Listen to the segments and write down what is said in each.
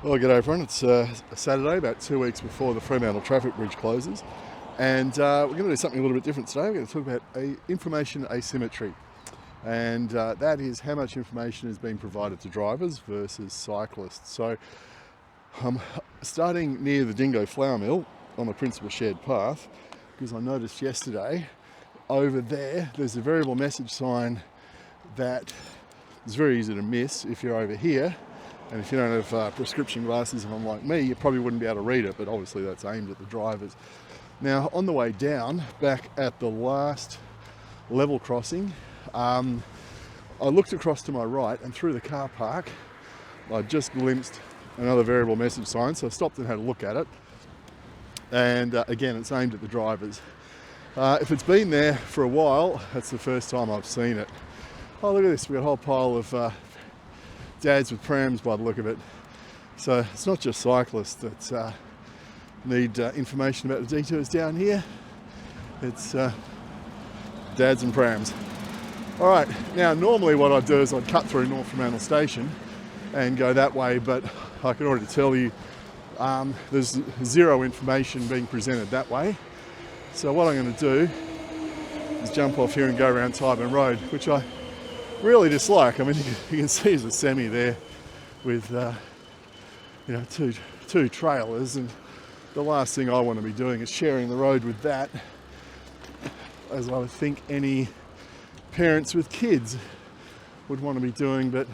Well, g'day everyone. It's a Saturday, about 2 weeks before the Fremantle traffic bridge closes, and we're going to do something a little bit different today. We're going to talk about information asymmetry, and that is how much information is being provided to drivers versus cyclists. So I'm starting near the Dingo Flour Mill on the principal shared path, because I noticed yesterday over there's a variable message sign that is very easy to miss if you're over here. And if you don't have prescription glasses, and unlike me, you probably wouldn't be able to read it, but obviously that's aimed at the drivers. Now, on the way down, back at the last level crossing, I looked across to my right, and through the car park, I just glimpsed another variable message sign, so I stopped and had a look at it. And again, it's aimed at the drivers. If it's been there for a while, that's the first time I've seen it. Oh, look at this, we've got a whole pile of dads with prams by the look of it. So it's not just cyclists that need information about the detours down here, it's dads and prams. Alright, now normally what I'd do is I'd cut through North Fremantle station and go that way, but I can already tell you there's zero information being presented that way. So what I'm going to do is jump off here and go around Tydeman Road, which I really dislike. I mean, you can see there's a semi there with two trailers, and the last thing I want to be doing is sharing the road with that, as I would think any parents with kids would want to be doing. But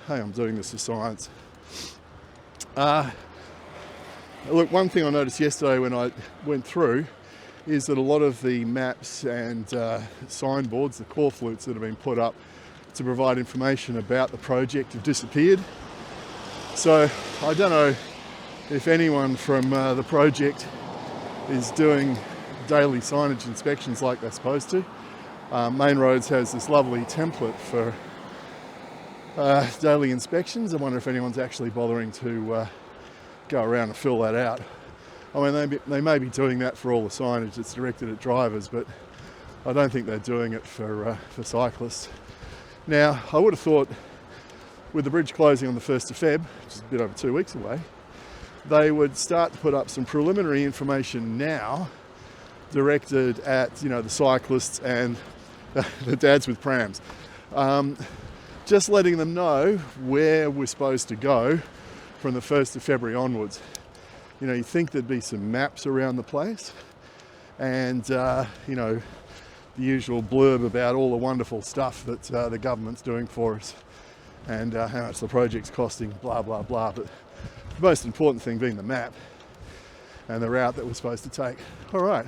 hey, I'm doing this for science. Look, one thing I noticed yesterday when I went through is that a lot of the maps and signboards, the core flutes that have been put up to provide information about the project have disappeared. So I don't know if anyone from the project is doing daily signage inspections like they're supposed to. Main Roads has this lovely template for daily inspections. I wonder if anyone's actually bothering to go around and fill that out. I mean, they may be doing that for all the signage that's directed at drivers, but I don't think they're doing it for cyclists. Now, I would have thought with the bridge closing on the 1st of Feb, which is a bit over 2 weeks away, they would start to put up some preliminary information now directed at, the cyclists and the dads with prams. Just letting them know where we're supposed to go from the 1st of February onwards. You think there'd be some maps around the place and, the usual blurb about all the wonderful stuff that the government's doing for us and how much the project's costing, blah, blah, blah. But the most important thing being the map and the route that we're supposed to take. All right.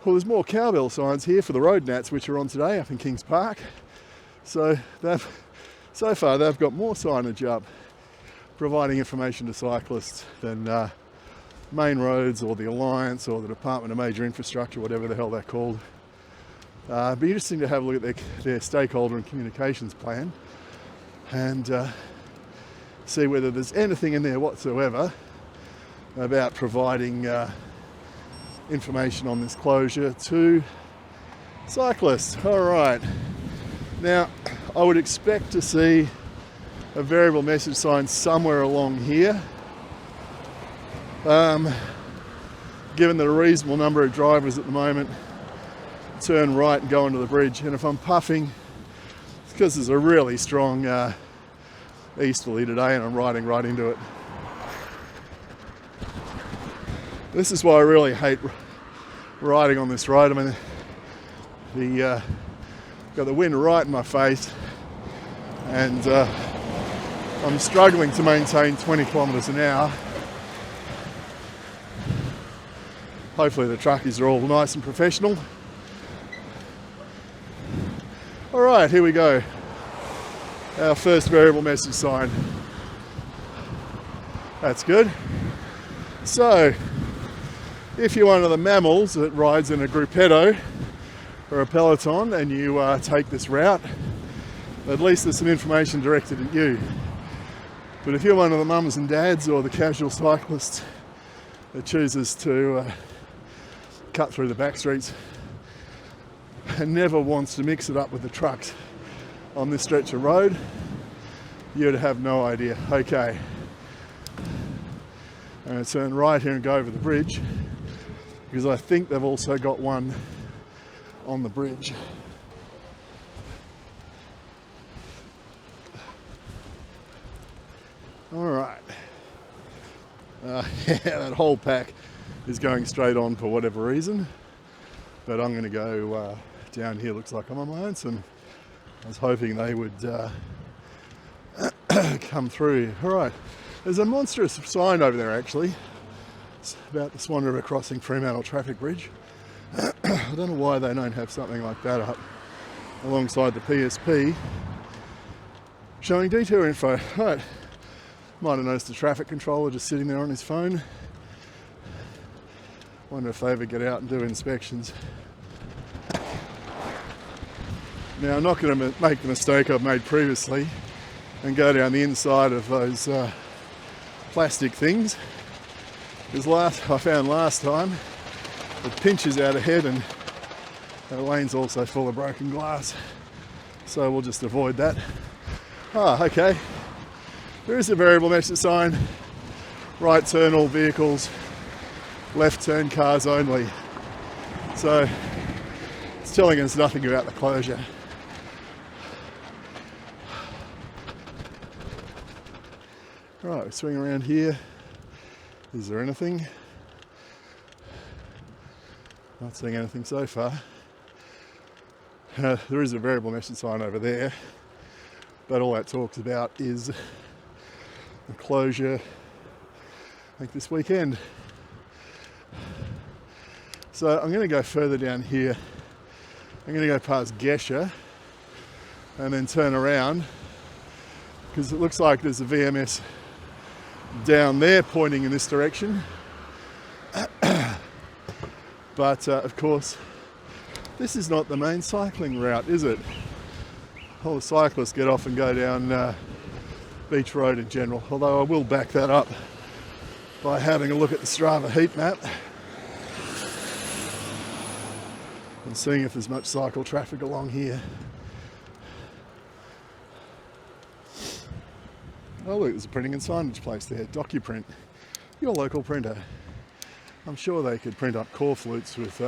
Well, there's more cowbell signs here for the road nats, which are on today up in Kings Park. So far they've got more signage up providing information to cyclists than Main Roads or the Alliance or the Department of Major Infrastructure, whatever the hell they're called. It'd be interesting to have a look at their stakeholder and communications plan and see whether there's anything in there whatsoever about providing information on this closure to cyclists. All right. Now, I would expect to see a variable message sign somewhere along here. Given that a reasonable number of drivers at the moment turn right and go onto the bridge, and if I'm puffing, it's because there's a really strong easterly today and I'm riding right into it. This is why I really hate riding on this road. I mean, got the wind right in my face, and I'm struggling to maintain 20 kilometres an hour. Hopefully the truckies are all nice and professional. All right, here we go. Our first variable message sign. That's good. So, if you're one of the MAMILs that rides in a gruppetto or a peloton and you take this route, at least there's some information directed at you. But if you're one of the mums and dads or the casual cyclist that chooses to cut through the back streets and never wants to mix it up with the trucks on this stretch of road, You'd have no idea. Okay. I'm going to turn right here and go over the bridge, because I think they've also got one on the bridge. All right. Yeah, that whole pack is going straight on for whatever reason, but I'm going to go down here. Looks like I'm on my own, and I was hoping they would come through. All right, there's a monstrous sign over there actually. It's about the Swan River crossing Fremantle traffic bridge. I don't know why they don't have something like that up alongside the PSP showing detour info. All right. Might have noticed the traffic controller just sitting there on his phone. Wonder if they ever get out and do inspections. Now I'm not going to make the mistake I've made previously and go down the inside of those plastic things. Because I found last time it pinches out ahead, and the lane's also full of broken glass. So we'll just avoid that. Okay. There is a variable message sign. Right turn all vehicles, left turn cars only. So it's telling us nothing about the closure. Right, we swing around here. Is there anything? Not seeing anything so far. There is a variable message sign over there, but all that talks about is the closure, I think this weekend. So I'm going to go further down here. I'm going to go past Gesher and then turn around, because it looks like there's a VMS down there pointing in this direction. But of course, this is not the main cycling route, is it? All the cyclists get off and go down Beach Road in general, although I will back that up by having a look at the Strava heat map and seeing if there's much cycle traffic along here. Oh look, there's a printing and signage place there, DocuPrint, your local printer. I'm sure they could print up core flutes with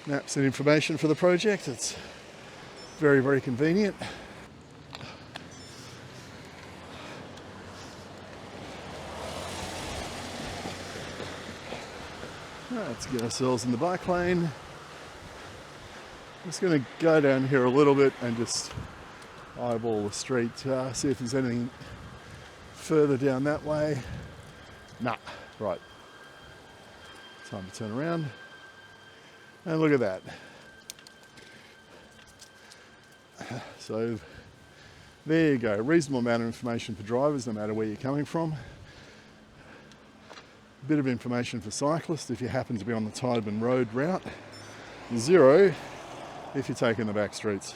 maps and information for the project. It's very, very convenient. Let's get ourselves in the bike lane. Just going to go down here a little bit and just eyeball the street, see if there's anything further down that way. Nah, right. Time to turn around. And look at that. So there you go, reasonable amount of information for drivers no matter where you're coming from. A bit of information for cyclists if you happen to be on the Tydeman Road route. 0 if you're taking the back streets.